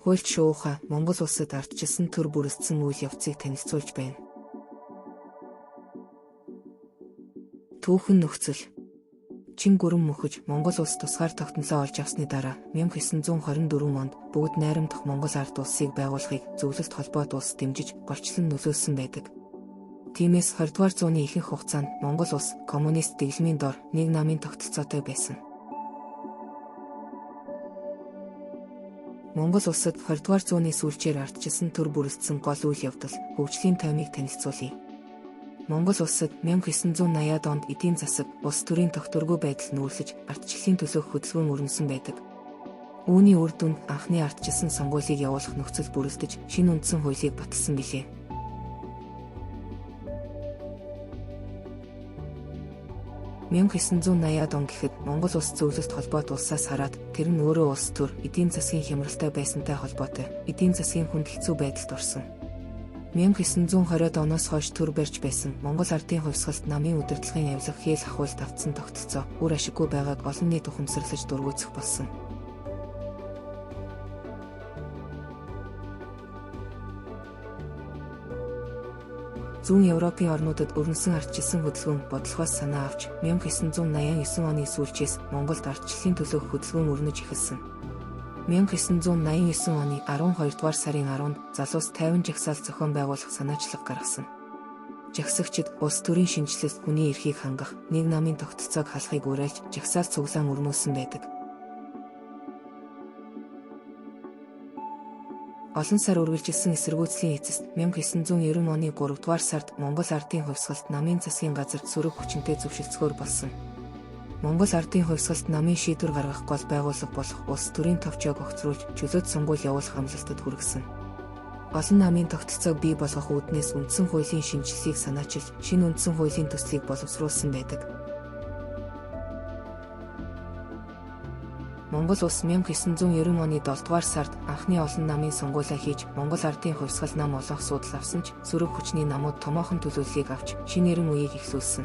Хуульч шуухай Монгол улсад ардчилсан төр бүрэлдсэн үйл явцыг танилцуулж байна. Түүхэн нөхцөл. Чин гүрэн мөхөж Монгол улс тусгаар тогтнолоо олж авсны дараа 1924 онд бүгд найрамдах Монгол ард улсыг байгуулахыг зөвлөлт холбоот улс дэмжиж голчлон нөлөөлсөн байдаг. Тиймээс 20 дугаар зууны ихэнх хугацаанд Монгол улс коммунист дэглэмийн дор нэг намын тогтолцоотой байсан. Монгол улсад 20 дугаар зууны сүүлчээр ардчилсан төр бүрэлдсэн гол үйл явдал хөгжлийн таймыг танилцуулъя. Монгол улсад 1980-ад онд эдийн засаг, улс төрийн тогтворгүй байдал нүүрлэж ардчлалын төлөөх хөдөлгөөн өрнөсөн байдаг. Үүний үр дүнд анхны ардчилсан сонгуулийг явуулах нөхцөл бүрэлдэж шинэ үндсэн хуулийг баталсан билээ. (1980-ад он гэхэд Монгол улс зөвлөлт холбоот улсаас хараад тэр нь өөрөө улс төр, эдийн засгийн хямралтай байсантай холбоотой эдийн засгийн хүндлэлцүү байдалд орсон. 1920-ад оноос хойш төр барьж байсан Монгол ардын хувьсгалт намын удирдлагын авилга хээл ахуйлд автсан тогтолцоо үр ашиггүй байгааг олон нийт ухамсарлаж дургуутсах болсон. Зүүн Европын орнуудад өрнөсөн ардчилсан хөдөлгөөн бодлогоос санаа авч 1989 оны сүүлчээс Монголд ардчлалын төлөөх хөдөлгөөн өрнөж эхэлсэн. 1989 оны 12 дугаар сарын 10-нд залуус 50 жагсаал зохион байгуулах санаачлага гаргасан. Жагсагчид улс төрийн шинжилэлд хүний эрхийг хангах, нэг намын тогтолцоог халахыг уриалж жагсаал цуглаан өрнүүлсэн байдаг. Олон сар үргэлжилсэн эсэргүүцлийн эцэст 1990 оны 3 дугаар сард Монгол ардын хувьсгалт намын засгийн газарт сөрөг хүчинтэй зөвшөлдсгөөр болсон. Монгол ардын хувьсгалт намын шийдвэр гаргах гол байгууллага болох улс төрийн товчоог огцруулж чөлөөт сонгуул явуулах амлалтад хүргэсэн. Олон намын тогтолцоог бий болгох үүднээс үндсэн хуулийн шинжилгээг санаачилж шинэ үндсэн хуулийн төслийг боловсруулсан байдаг. Монгол улс 1990 оны 7 дугаар сард анхны олон намын сонгуулиа хийж Монгол ардын хувьсгал нам олонх судал авсан ч сөрөг хүчний намууд томоохон төлөвлөлийг авч шинэ эрен үеийг эхлүүлсэн.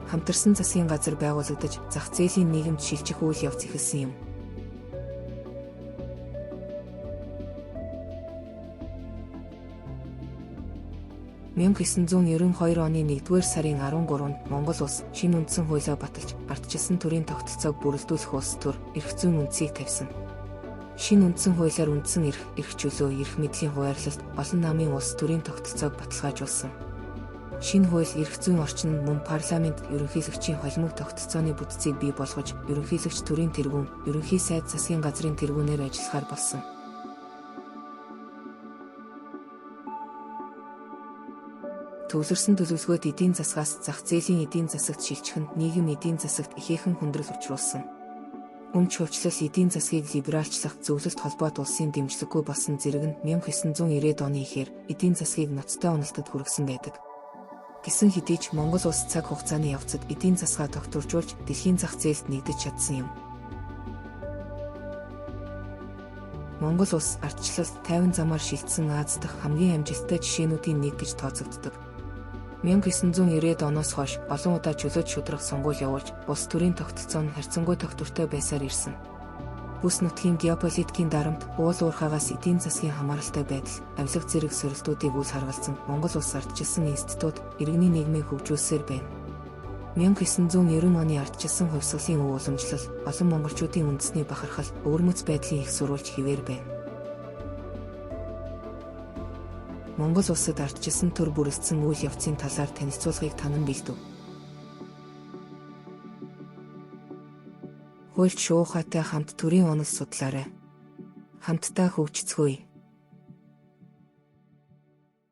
Хамтарсан засгийн газар байгуулагдаж зах зээлийн нийгэмд шилжих үйл явц эхэлсэн юм. (1992 оны 1-р сарын 13-нд Монгол улс шинэ үндсэн хуулиа баталж ардчилсан төрийн тогтолцоог бүрэлдүүлэх улс төр, эрх зүйн үндсийг тавьсан. Шинэ үндсэн хуулиар үндсэн эрх чөлөө, эрх мэдлийн хуваарлалт олон намын улс төрийн тогтолцоог баталгаажуулсан. Шинэ хууль эрх зүйн орчинд мөн парламент ерөнхийлөгчийн холимог тогтолцооны бүтцийг бий болгож, ерөнхийлөгч төрийн тэргүүн, ерөнхий сайд засгийн газрын тэргүүнээр ажиллахаар болсон. Төвлөрсөн төлөвлөгөөт эдийн засгаас зах зээлийн эдийн засагт шилжих нь нийгэм эдийн засагт ихээхэн хүндрэл учруулсан. Өмч хувьчлал эдийн засгийг либералчлах зөвлөлт холбоот улсын дэмжлэггүй болсон зэрэг нь 1990-ад оны ихээр эдийн засгийг ноцтой уналтад хүргэсэн байдаг. Гэсэн хэдий ч Монгол улс цаг хугацааны явцад эдийн засгаа тогтворжуулж дэлхийн зах зээлд нэгдэж чадсан юм. Монгол улс ардчлалд 50 замаар шилжсэн Аз дахь хамгийн амжилттай жишээнүүдийн нэг гэж тооцогддог. 1990-ад оноос хойш олон удаа чөлөөт шударга сонгуул явуулж, улс төрийн тогтолцоо нь харьцангуй тогтвортой байсаар ирсэн. Бүс нутгийн геополитикийн дарамт, уул уурхаагаас эдийн засгийн хамааралтай байдал, авилга зэрэг сорилтуудыг үл харгалзан Монгол улс ардчилсан институт, иргэний нийгмийг хөгжүүлсээр байна. 1990 оны ардчилсан хувьсгалын өв уламжлал, олон монголчуудын үндэсний бахархал, өвөрмөц байдлын их сурвалж хэвээр байна. Монгол улсад ардчилсан төр бүрэлдсэн үйл явцын талаар танилцуулгыг танан бэлдэв. Хуульч шуухайтай хамт төрийн онол судлаарай. Хамтдаа хөгжицгөөе.